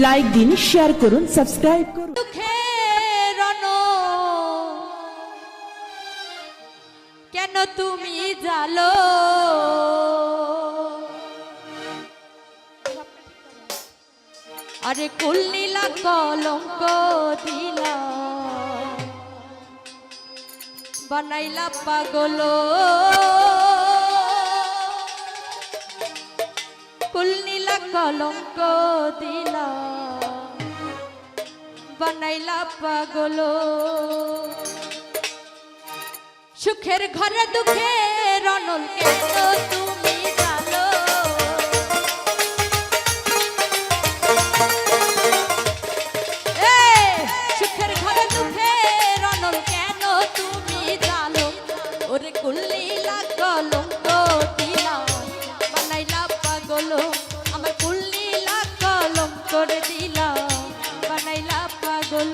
Like দিন, share করুন, subscribe করুন। কেন তুমি জালো আরে কুল নীলা কলঙ্ক দিলা বানাইলা পাগল কুল নীলা কলঙ্ক দিলা বানাইলা পাগল সুখের ঘরে দুঃখের রনল কেন তুমি জানো সুখের ঘরে দুঃখের রনল কেন তুমি জানো ওরে কুল্লীলা কলঙ্ক দিলা বানাইলা পাগল আমার কুল্লীলা কলঙ্ক করে দিলা বানাইলা পাগল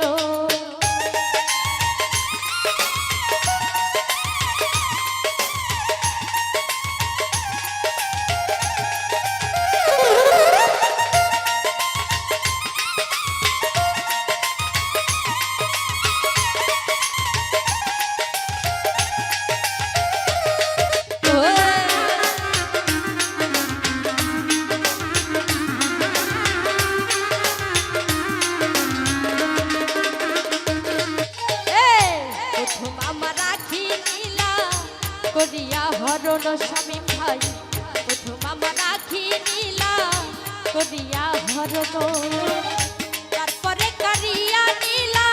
করিয়া হরণ স্বামী ভাই প্রথম আমার রাখি নীলা করিয়া হরণ তারপরে কারিয়া নীলা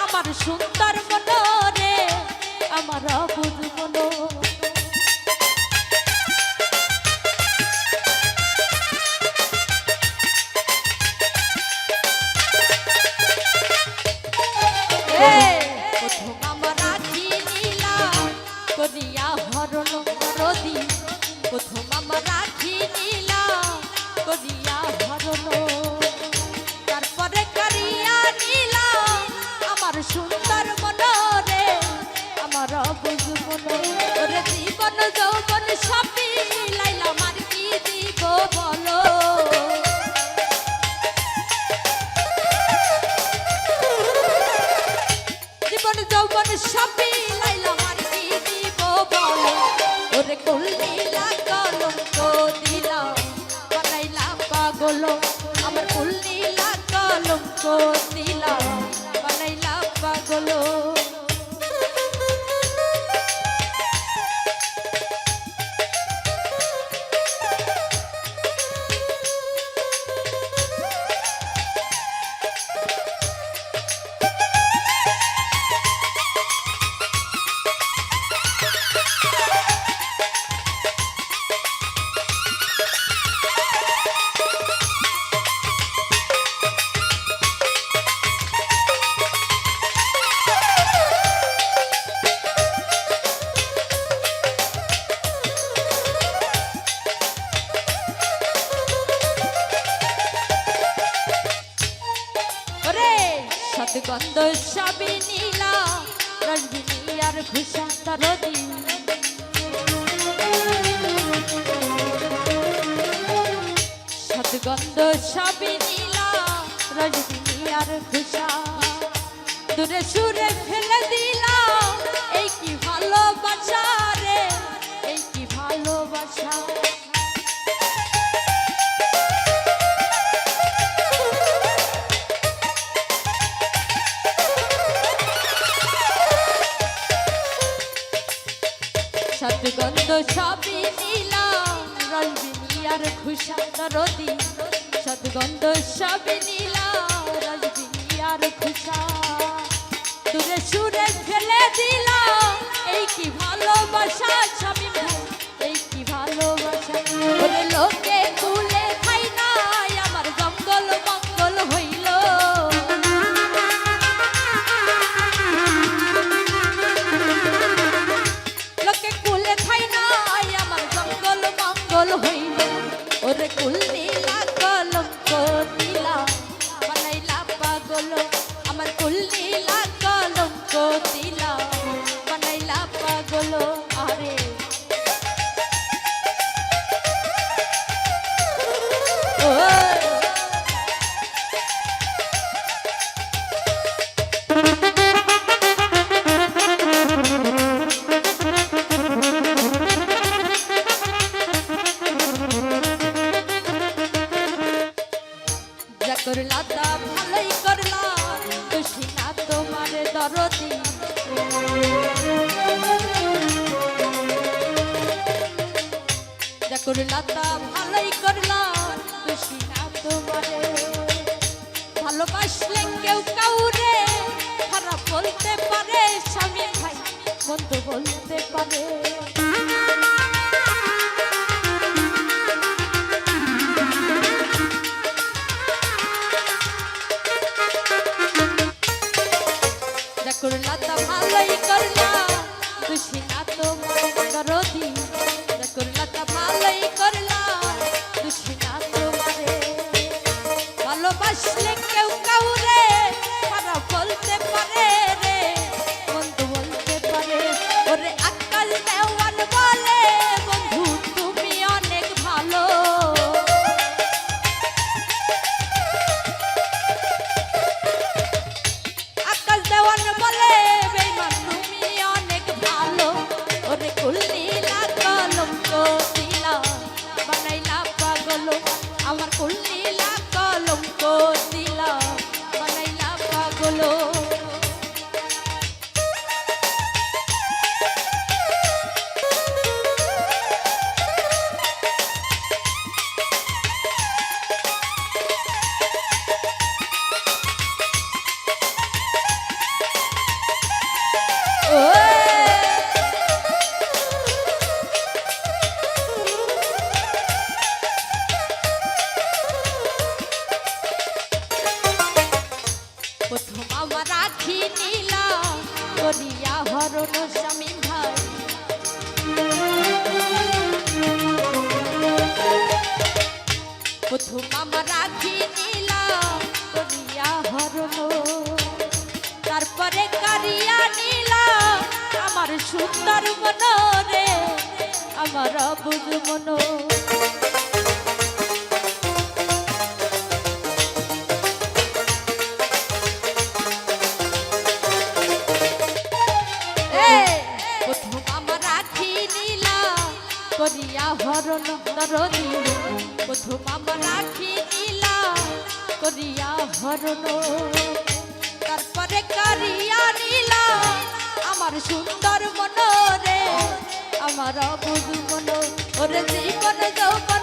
আমার সুন্দর মনরে আমার অবুধ মন প্রথম আমার রাখি নীলা করিয়া হরণ করদি প্রথম আমার রাখি নীলা করিয়া হরণ তারপরে করিয়া নীলা আমার সুন্দর মনরে আমার অবুঝ মন ওরে জীবন যৌবন সবই লাইলা আমার কি দিব বলো জীবন যৌবন সবই লাইলা আমার কি দিব বলো ওরে কুল নীলা কলঙ্ক দিলা বানাইলা পাগল আমার কুল নীলা কলঙ্ক দিলা বানাইলা পাগল সদগন্ধ সবই নীলা রজনী আর খুশান্ত রদি সদগন্ধ সবই নীলা রজনী আর খুশা দূরে সুরে ফেলে দিলা এই কি ভালোবাসা রে এই কি ভালোবাসা সদগন্ধ সবই নীলা রজনী আর খুশান্ত রদি সদগন্ধ সবই নীলা রজনী আর খুশা দূরে সুরে ফেলে দিলা এই কি ভালোবাসা স্বামী ভাই এই কি ভালোবাসা ওরে লোকে তুলে খাই নাই আমার জঙ্গল মঙ্গল হইল হইল ওরে কুল নীলা কলঙ্ক দিলা বানাইলা পাগল আমার কুল নীলা কলঙ্ক দিলা বানাইলা পাগল আরে করলা তা ভালোই করলা খুশি না তোমার দরদি যা করলা তা ভালোই করলা খুশি না তোমারে ভালোবাসলে কেউ কাউরে খারাপ বলতে পারে স্বামী ভাই বন্ধু বলতে পারে করলা তা ভালোই করলা খুশি না তোমার দরদি করলা তা ভালোই করলা খুশি না তোমারে ভালোবাসলে কেউ কাউরে খারাপ বলতে পারে রে বন্ধু বলতে পারে ওরে আক্কাল দেওয়ান বলে বন্ধু তুমি অনেক ভালো আক্কাল দেওয়ান বলে বেঈমান তুমি অনেক ভালো ওরে কুলনীলা কলঙ্ক দিলা বানাইলা পাগল আমার কুলনীলা কলঙ্ক দিলা বানাইলা পাগল প্রথম আমার রাখি নীলা করিয়া হরণ স্বামী ভাই প্রথম আমার রাখি নীলা করিয়া হরণ তারপরে কারিয়া নীলা আমার সুন্দর মন রে আমার বুঝ মন প্রথম আমার রাখি নীলা করিয়া হরণ দরদি প্রথম আমার রাখি নীলা করিয়া হরণ তারপরে কারিয়া নীলা আমার সুন্দর মন রে আমার বুঝ মন ওরে জীবন যৌবন